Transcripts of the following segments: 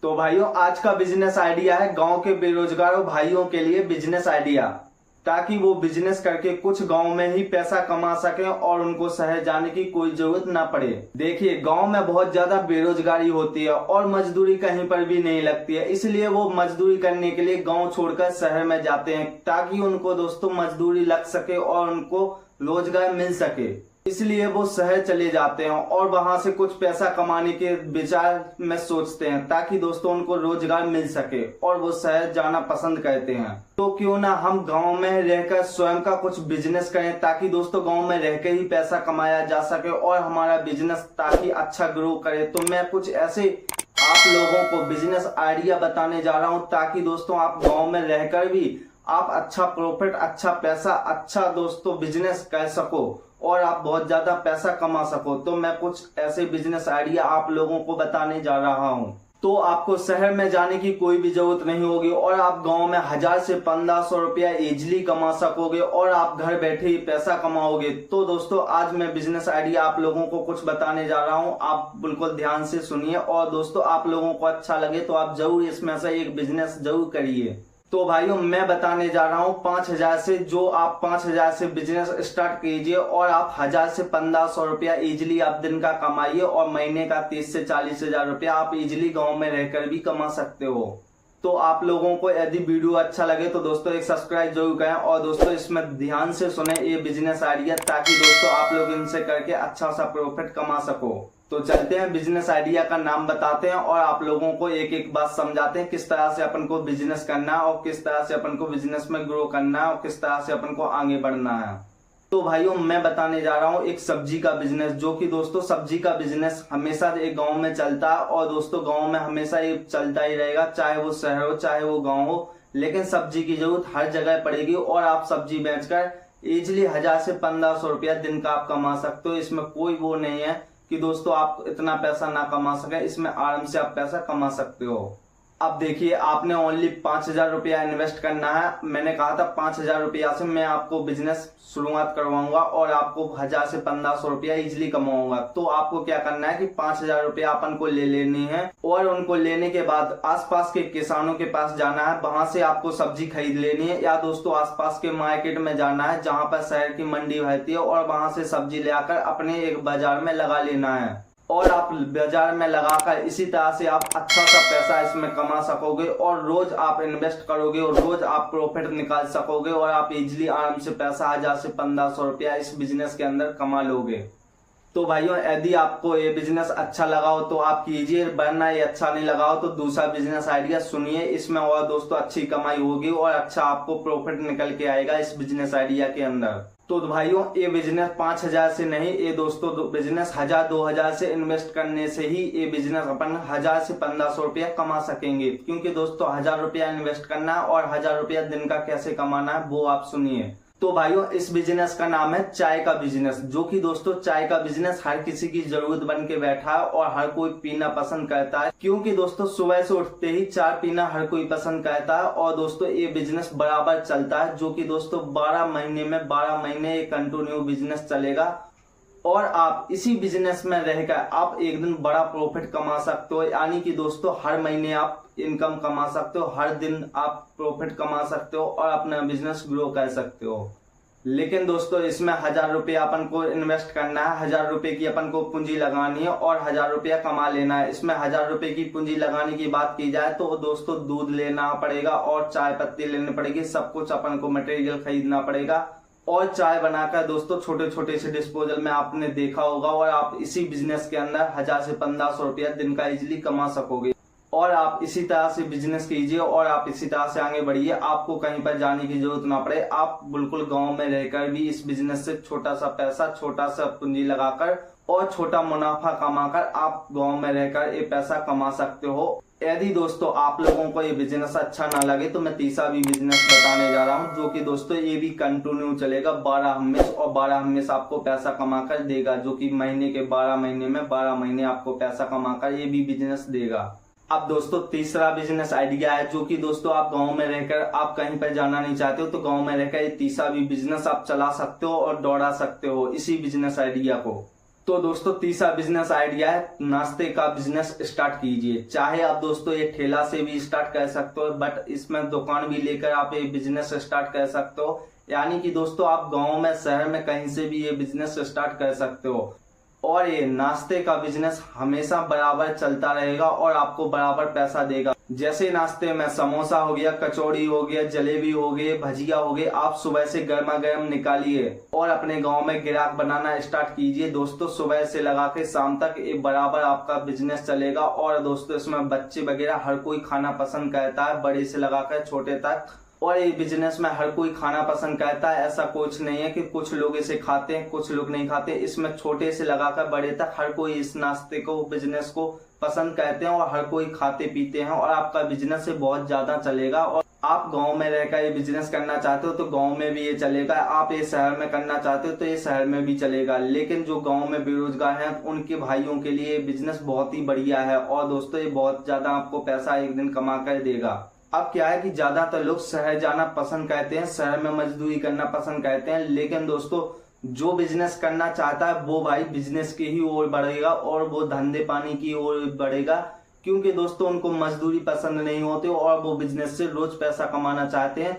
तो भाइयों आज का बिजनेस आइडिया है गांव के बेरोजगारों भाइयों के लिए बिजनेस आइडिया, ताकि वो बिजनेस करके कुछ गांव में ही पैसा कमा सके और उनको शहर जाने की कोई जरूरत ना पड़े। देखिए गांव में बहुत ज्यादा बेरोजगारी होती है और मजदूरी कहीं पर भी नहीं लगती है, इसलिए वो मजदूरी करने के लिए गांव छोड़कर शहर में जाते हैं ताकि उनको दोस्तों मजदूरी लग सके और उनको रोजगार मिल सके। इसलिए वो शहर चले जाते हैं और वहां से कुछ पैसा कमाने के विचार में सोचते हैं ताकि दोस्तों उनको रोजगार मिल सके और वो शहर जाना पसंद करते हैं। तो क्यों ना हम गांव में रहकर स्वयं का कुछ बिजनेस करें ताकि दोस्तों गांव में रहकर ही पैसा कमाया जा सके और हमारा बिजनेस ताकि अच्छा ग्रो करे। तो मैं कुछ ऐसे आप लोगों को बिजनेस आइडिया बताने जा रहा हूं ताकि दोस्तों आप गाँव में रहकर भी आप अच्छा प्रॉफिट, अच्छा पैसा, अच्छा दोस्तों बिजनेस कर सको और आप बहुत ज्यादा पैसा कमा सको। तो मैं कुछ ऐसे बिजनेस आइडिया आप लोगों को बताने जा रहा हूं। तो आपको शहर में जाने की कोई भी जरूरत नहीं होगी और आप गांव में 1000 से 1500 रुपया इजिली कमा सकोगे और आप घर बैठे ही पैसा कमाओगे। तो दोस्तों आज मैं बिजनेस आइडिया आप लोगों को कुछ बताने जा रहा हूं, आप बिल्कुल ध्यान से सुनिए और दोस्तों आप लोगों को अच्छा लगे तो आप जरूर इसमें से एक बिजनेस जरूर करिए। तो भाइयों मैं बताने जा रहा हूं 5000 से, जो आप 5000 से बिजनेस स्टार्ट कीजिए और आप 1000 से 1500 रुपया इजिली आप दिन का कमाइए और महीने का 30 से 40 हजार रुपया आप इजिली गांव में रहकर भी कमा सकते हो। तो आप लोगों को यदि वीडियो अच्छा लगे तो दोस्तों एक सब्सक्राइब जरूर करें और दोस्तों इसमें ध्यान से सुने ये बिजनेस आइडिया ताकि दोस्तों आप लोग इनसे करके अच्छा सा प्रॉफिट कमा सको। तो चलते हैं बिजनेस आइडिया का नाम बताते हैं और आप लोगों को एक एक बात समझाते हैं किस तरह से अपन को बिजनेस करना है और किस तरह से अपन को बिजनेस में ग्रो करना है और किस तरह से अपन को आगे बढ़ना है। तो भाइयों मैं बताने जा रहा हूँ एक सब्जी का बिजनेस, जो कि दोस्तों सब्जी का बिजनेस हमेशा एक गांव में चलता है और दोस्तों गांव में हमेशा ये चलता ही रहेगा, चाहे वो शहर हो चाहे वो गाँव हो, लेकिन सब्जी की जरूरत हर जगह पड़ेगी और आप सब्जी बेचकर इजिली 1000 से 1500 रुपया दिन का आप कमा सकते हो। इसमें कोई वो नहीं है कि दोस्तों आप इतना पैसा ना कमा सके, इसमें आराम से आप पैसा कमा सकते हो। अब देखिए आपने ओनली 5000 रुपया इन्वेस्ट करना है। मैंने कहा था 5000 रुपया से मैं आपको बिजनेस शुरुआत करवाऊंगा और आपको 1000 से 1500 रुपया इजिली कमाऊंगा। तो आपको क्या करना है कि 5000 रुपया अपन को ले लेनी है और उनको लेने के बाद आसपास के किसानों के पास जाना है, वहां से आपको सब्जी खरीद लेनी है या दोस्तों आसपास के मार्केट में जाना है जहां पर शहर की मंडी रहती है और वहां से सब्जी ले आकर अपने एक बाजार में लगा लेना है और आप बाजार में लगाकर इसी तरह से आप अच्छा सा पैसा इसमें कमा सकोगे और रोज आप इन्वेस्ट करोगे और रोज आप प्रॉफिट निकाल सकोगे और आप इजिली आराम से पैसा 1000 से 1500 रुपया इस बिजनेस के अंदर कमा लोगे। तो भाइयों यदि आपको ये बिजनेस अच्छा लगा हो तो आप कीजिए, वरना ये अच्छा नहीं लगा हो तो दूसरा बिजनेस आइडिया सुनिए, इसमें और दोस्तों अच्छी कमाई होगी और अच्छा आपको प्रॉफिट निकल के आएगा इस बिजनेस आइडिया के अंदर। तो भाइयों ये बिजनेस 5000 से नहीं, ये दोस्तों बिजनेस 1000-2000 से इन्वेस्ट करने से ही ये बिजनेस अपन 1000 से 1500 रुपया कमा सकेंगे। क्योंकि दोस्तों 1000 रुपया इन्वेस्ट करना है और 1000 रुपया दिन का कैसे कमाना है वो आप सुनिए। तो भाइयों इस बिजनेस का नाम है चाय का बिजनेस, जो कि दोस्तों चाय का बिजनेस हर किसी की जरूरत बन के बैठा है और हर कोई पीना पसंद करता है। क्योंकि दोस्तों सुबह से उठते ही चाय पीना हर कोई पसंद करता है और दोस्तों ये बिजनेस बराबर चलता है, जो कि दोस्तों 12 महीने ये कंटिन्यू बिजनेस चलेगा और आप इसी बिजनेस में रहकर आप एक दिन बड़ा प्रॉफिट कमा सकते हो। यानी कि दोस्तों हर महीने आप इनकम कमा सकते हो, हर दिन आप प्रॉफिट कमा सकते हो और अपना बिजनेस ग्रो कर सकते हो। लेकिन दोस्तों इसमें 1000 रुपया अपन को इन्वेस्ट करना है, 1000 रुपए की अपन को पूंजी लगानी है और 1000 रुपया कमा लेना है। इसमें 1000 रुपए की पूंजी लगाने की बात की जाए तो दोस्तों दूध लेना पड़ेगा और चाय पत्ती लेनी पड़ेगी, सब कुछ अपन को मटेरियल खरीदना पड़ेगा और चाय बनाकर दोस्तों छोटे छोटे से डिस्पोजल में आपने देखा होगा और आप इसी बिजनेस के अंदर 1000 से 1500 रुपया दिन का इजिली कमा सकोगे। और आप इसी तरह से बिजनेस कीजिए और आप इसी तरह से आगे बढ़िए, आपको कहीं पर जाने की जरूरत ना पड़े। आप बिल्कुल गांव में रहकर भी इस बिजनेस से छोटा सा पैसा, छोटा सा पूंजी लगाकर और छोटा मुनाफा कमाकर आप गांव में रहकर ये पैसा कमा सकते हो। यदि दोस्तों आप लोगों को ये बिजनेस अच्छा ना लगे तो मैं तीसरा भी बिजनेस बताने जा रहा हूँ, जो कि दोस्तों ये भी कंटिन्यू चलेगा 12 हमेश और 12 हमेश आपको पैसा कमाकर देगा, जो कि महीने के 12 महीने में 12 महीने आपको पैसा कमाकर ये भी बिजनेस देगा। अब दोस्तों तीसरा बिजनेस आइडिया है, जो कि दोस्तों आप गांव में रहकर आप कहीं पर जाना नहीं चाहते हो तो गांव में रहकर ये तीसरा भी बिजनेस आप चला सकते हो और दौड़ा सकते हो इसी बिजनेस आइडिया को। तो दोस्तों तीसरा बिजनेस आइडिया है, नाश्ते का बिजनेस स्टार्ट कीजिए। चाहे आप दोस्तों ये ठेला से भी स्टार्ट कर सकते हो, बट इसमें दुकान भी लेकर आप ये बिजनेस स्टार्ट कर सकते हो। यानी कि दोस्तों आप गांव में, शहर में कहीं से भी ये बिजनेस स्टार्ट कर सकते हो। और ये नाश्ते का बिजनेस हमेशा बराबर चलता रहेगा और आपको बराबर पैसा देगा। जैसे नाश्ते में समोसा हो गया, कचौड़ी हो गया, जलेबी हो गई, भजिया हो गई, आप सुबह से गर्मा गर्म निकालिए और अपने गांव में ग्राहक बनाना स्टार्ट कीजिए। दोस्तों सुबह से लगा के शाम तक ये बराबर आपका बिजनेस चलेगा। और दोस्तों इसमें बच्चे वगैरह हर कोई खाना पसंद करता है, बड़े से लगाकर छोटे तक। और ये बिजनेस में हर कोई खाना पसंद करता है, ऐसा कुछ नहीं है कि कुछ लोग इसे खाते हैं कुछ लोग नहीं खाते। इसमें छोटे से लगाकर बड़े तक हर कोई इस नाश्ते को, बिजनेस को पसंद करते हैं और हर कोई खाते पीते हैं। और आपका बिजनेस से बहुत ज्यादा चलेगा। और आप गांव में रहकर ये बिजनेस करना चाहते हो तो गांव में भी ये चलेगा। आप ये शहर में करना चाहते हो तो ये शहर में भी चलेगा। लेकिन जो गांव में बेरोजगार हैं उनके भाइयों के लिए बिजनेस बहुत ही बढ़िया है। और दोस्तों ये बहुत ज्यादा आपको पैसा एक दिन कमा कर देगा। अब क्या है कि ज्यादातर लोग शहर जाना पसंद करते हैं, शहर में मजदूरी करना पसंद करते हैं। लेकिन दोस्तों जो बिजनेस करना चाहता है वो भाई बिजनेस की ही ओर बढ़ेगा और वो धंधे पानी की ओर बढ़ेगा। क्योंकि दोस्तों उनको मजदूरी पसंद नहीं होती और वो बिजनेस से रोज पैसा कमाना चाहते हैं।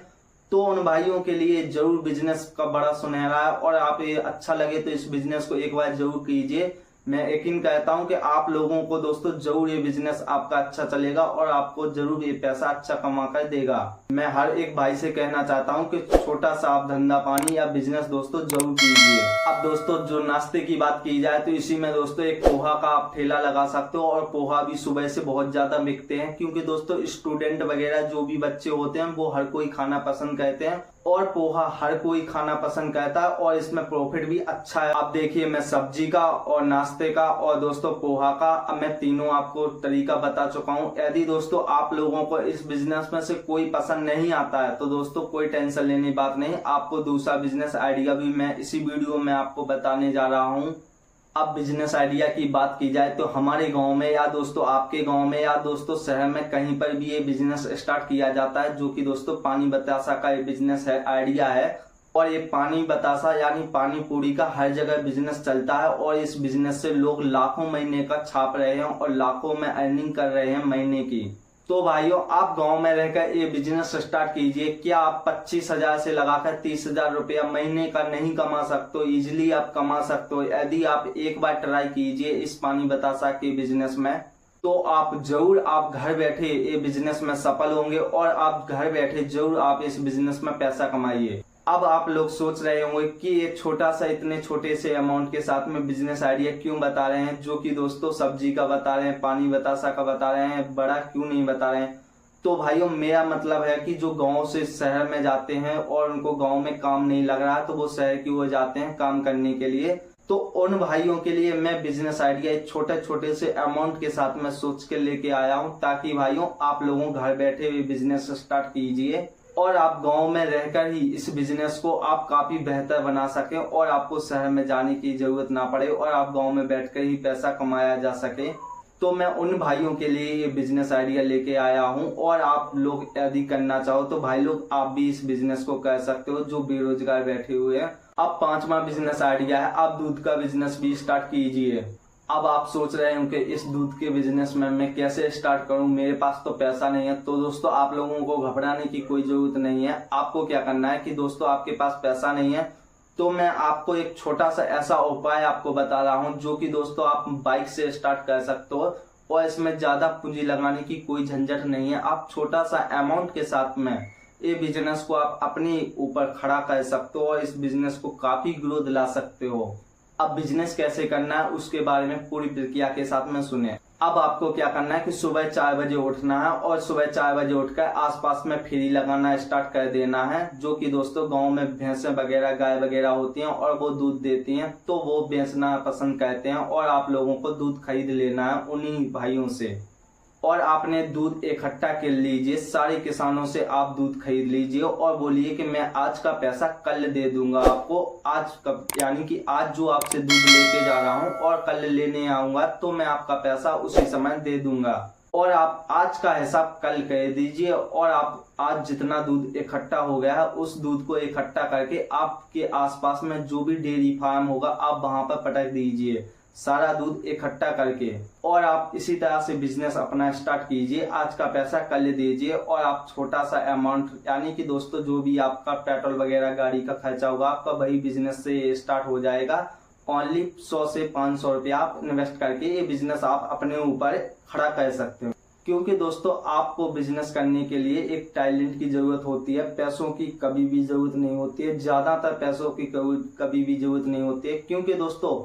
तो उन भाइयों के लिए जरूर बिजनेस का बड़ा सुनहरा है। और आप ये अच्छा लगे तो इस बिजनेस को एक बार जरूर कीजिए। मैं यकीन कहता हूं कि आप लोगों को दोस्तों जरूर ये बिजनेस आपका अच्छा चलेगा और आपको जरूर ये पैसा अच्छा कमा कर देगा। मैं हर एक भाई से कहना चाहता हूं कि छोटा सा आप धंधा पानी या बिजनेस दोस्तों जरूर कीजिए। अब दोस्तों जो नाश्ते की बात की जाए तो इसी में दोस्तों एक पोहा का आप ठेला लगा सकते हो। और पोहा भी सुबह से बहुत ज्यादा बिकते हैं, क्योंकि दोस्तों स्टूडेंट वगैरह जो भी बच्चे होते हैं वो हर कोई खाना पसंद करते हैं और पोहा हर कोई खाना पसंद करता है। और इसमें प्रॉफिट भी अच्छा है। आप देखिए, मैं सब्जी का और नाश्ते का और दोस्तों पोहा का, अब मैं तीनों आपको तरीका बता चुका हूँ। यदि दोस्तों आप लोगों को इस बिजनेस में से कोई पसंद नहीं आता है तो दोस्तों कोई टेंशन लेने की बात नहीं, आपको दूसरा बिजनेस आइडिया भी मैं इसी वीडियो में आपको बताने जा रहा हूँ। अब बिजनेस आइडिया की बात की जाए तो हमारे गांव में या दोस्तों आपके गांव में या दोस्तों शहर में कहीं पर भी ये बिजनेस स्टार्ट किया जाता है, जो कि दोस्तों पानी बतासा का ये बिजनेस है, आइडिया है। और ये पानी बतासा यानी पानी पूरी का हर जगह बिजनेस चलता है। और इस बिजनेस से लोग लाखों महीने का छाप रहे हैं और लाखों में अर्निंग कर रहे हैं महीने की। तो भाइयों आप गांव में रहकर ये बिजनेस स्टार्ट कीजिए। क्या आप 25,000 से लगाकर 30,000 रुपया महीने का नहीं कमा सकते हो? इजिली आप कमा सकते हो। यदि आप एक बार ट्राई कीजिए इस पानी बतासा के बिजनेस में, तो आप जरूर आप घर बैठे ये बिजनेस में सफल होंगे और आप घर बैठे जरूर आप इस बिजनेस में पैसा कमाइए। अब आप लोग सोच रहे होंगे कि ये छोटा सा, इतने छोटे से अमाउंट के साथ में बिजनेस आइडिया क्यों बता रहे हैं, जो कि दोस्तों सब्जी का बता रहे हैं, पानी बतासा का बता रहे हैं, बड़ा क्यों नहीं बता रहे हैं। तो भाइयों मेरा मतलब है कि जो गांव से शहर में जाते हैं और उनको गांव में काम नहीं लग रहा तो वो शहर की ओर जाते हैं काम करने के लिए। तो उन भाइयों के लिए मैं बिजनेस आइडिया छोटे छोटे से अमाउंट के साथ में सोच के लेके आया हूँ, ताकि भाइयों आप लोगों घर बैठे हुए बिजनेस स्टार्ट कीजिए और आप गांव में रहकर ही इस बिजनेस को आप काफी बेहतर बना सकें और आपको शहर में जाने की जरूरत ना पड़े और आप गांव में बैठकर ही पैसा कमाया जा सके। तो मैं उन भाइयों के लिए ये बिजनेस आइडिया लेके आया हूं। और आप लोग यदि करना चाहो तो भाई लोग आप भी इस बिजनेस को कर सकते हो, जो बेरोजगार बैठे हुए हैं। अब पांचवा बिजनेस आइडिया है, आप दूध का बिजनेस भी स्टार्ट कीजिए। अब आप सोच रहे हो कि इस दूध के बिजनेस में मैं कैसे स्टार्ट करूं, मेरे पास तो पैसा नहीं है। तो दोस्तों आप लोगों को घबराने की कोई जरूरत नहीं है। आपको क्या करना है कि दोस्तों आपके पास पैसा नहीं है तो मैं आपको एक छोटा सा ऐसा उपाय आपको बता रहा हूं, जो कि दोस्तों आप बाइक से स्टार्ट कर सकते हो और इसमें ज्यादा पूंजी लगाने की कोई झंझट नहीं है। आप छोटा सा अमाउंट के साथ में ये बिजनेस को आप अपने ऊपर खड़ा कर सकते हो और इस बिजनेस को काफी ग्रोथ ला सकते हो। अब बिजनेस कैसे करना है उसके बारे में पूरी प्रक्रिया के साथ में सुने। अब आपको क्या करना है कि सुबह 4 बजे उठना है और सुबह 4 बजे उठकर आसपास में फेरी लगाना स्टार्ट कर देना है। जो कि दोस्तों गांव में भैंसें वगैरह, गाय वगैरह होती हैं और वो दूध देती हैं, तो वो बेचना पसंद करते हैं और आप लोगों को दूध खरीद लेना है उन्हीं भाइयों से। और आपने दूध इकट्ठा कर लीजिए, सारे किसानों से आप दूध खरीद लीजिए और बोलिए कि मैं आज का पैसा कल दे दूंगा आपको। आज कब, यानी कि आज जो आपसे दूध लेके जा रहा हूं और कल लेने आऊंगा तो मैं आपका पैसा उसी समय दे दूंगा। और आप आज का हिसाब कल कर दीजिए और आप आज जितना दूध इकट्ठा हो गया है उस दूध को इकट्ठा करके आपके आसपास में जो भी डेयरी फार्म होगा आप वहां पर पटक दीजिए, सारा दूध इकट्ठा करके, और आप इसी तरह से बिजनेस अपना स्टार्ट कीजिए। आज का पैसा कल दीजिए और आप छोटा सा अमाउंट, यानी कि दोस्तों जो भी आपका पेट्रोल वगैरह गाड़ी का खर्चा होगा आपका वही बिजनेस से स्टार्ट हो जाएगा। ओनली 100 से 500 रुपया आप इन्वेस्ट करके ये बिजनेस आप अपने ऊपर खड़ा कर सकते हो। क्योंकि दोस्तों आपको बिजनेस करने के लिए एक टैलेंट की जरूरत होती है, पैसों की कभी भी जरूरत नहीं होती है, ज्यादातर पैसों की कभी भी जरूरत नहीं होती है। क्योंकि दोस्तों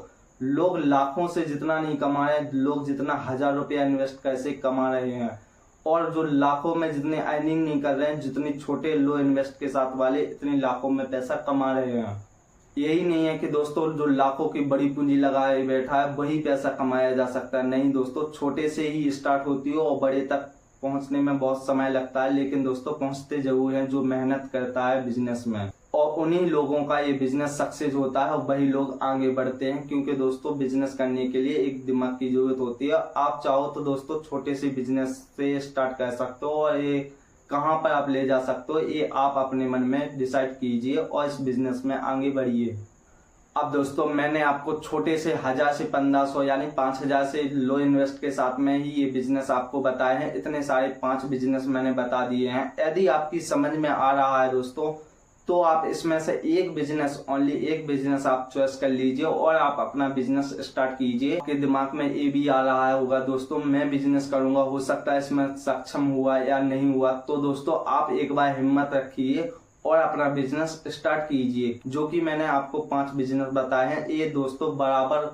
लोग लाखों से जितना नहीं कमा रहे हैं, लोग जितना 1000 रुपया इन्वेस्ट कैसे कमा रहे हैं, और जो लाखों में जितने अर्निंग नहीं कर रहे हैं, जितने छोटे लो इन्वेस्ट के साथ वाले इतने लाखों में पैसा कमा रहे हैं। यही नहीं है कि दोस्तों जो लाखों की बड़ी पूंजी लगाए बैठा है वही पैसा कमाया जा सकता है। नहीं दोस्तों, छोटे से ही स्टार्ट होती है और बड़े तक पहुंचने में बहुत समय लगता है, लेकिन दोस्तों पहुंचते जरूर हैं जो मेहनत करता है बिजनेस में, और उन्हीं लोगों का ये बिजनेस सक्सेस होता है और वही लोग आगे बढ़ते हैं। क्योंकि दोस्तों बिजनेस करने के लिए एक दिमाग की जरूरत होती है। आप चाहो तो दोस्तों छोटे से बिजनेस से स्टार्ट कर सकते हो, और ये कहाँ पर आप ले जा सकते हो ये आप अपने मन में डिसाइड कीजिए और इस बिजनेस में आगे बढ़िए। अब दोस्तों मैंने आपको छोटे से 1000 से 1500 यानी 5000 से लो इन्वेस्ट के साथ में ही ये बिजनेस आपको बताए हैं। इतने सारे 5 बिजनेस मैंने बता दिए हैं। यदि आपकी समझ में आ रहा है दोस्तों तो आप इसमें से एक बिजनेस, ओनली एक बिजनेस आप चॉइस कर लीजिए और आप अपना बिजनेस स्टार्ट कीजिए। आपके दिमाग में ये भी आ रहा होगा दोस्तों मैं बिजनेस करूंगा, हो सकता है इसमें सक्षम हुआ या नहीं हुआ, तो दोस्तों आप एक बार हिम्मत रखिए और अपना बिजनेस स्टार्ट कीजिए। जो कि मैंने आपको 5 बिजनेस बताए हैं, ये दोस्तों बराबर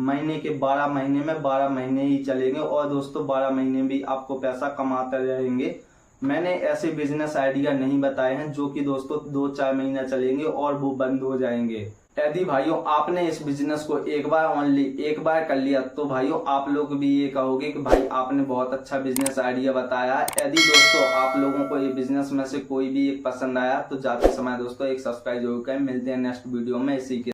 महीने के 12 महीने में 12 महीने ही चलेंगे, और दोस्तों 12 महीने भी आपको पैसा कमाते रहेंगे। मैंने ऐसे बिजनेस आइडिया नहीं बताए हैं जो कि दोस्तों 2-4 महीना चलेंगे और वो बंद हो जाएंगे। यदि भाइयों आपने इस बिजनेस को एक बार, ओनली एक बार कर लिया तो भाइयों आप लोग भी ये कहोगे कि भाई आपने बहुत अच्छा बिजनेस आइडिया बताया। यदि दोस्तों आप लोगों को ये बिजनेस में से कोई भी एक पसंद आया तो जाते समय दोस्तों एक सब्सक्राइब जरूर करें। मिलते हैं नेक्स्ट वीडियो में इसी के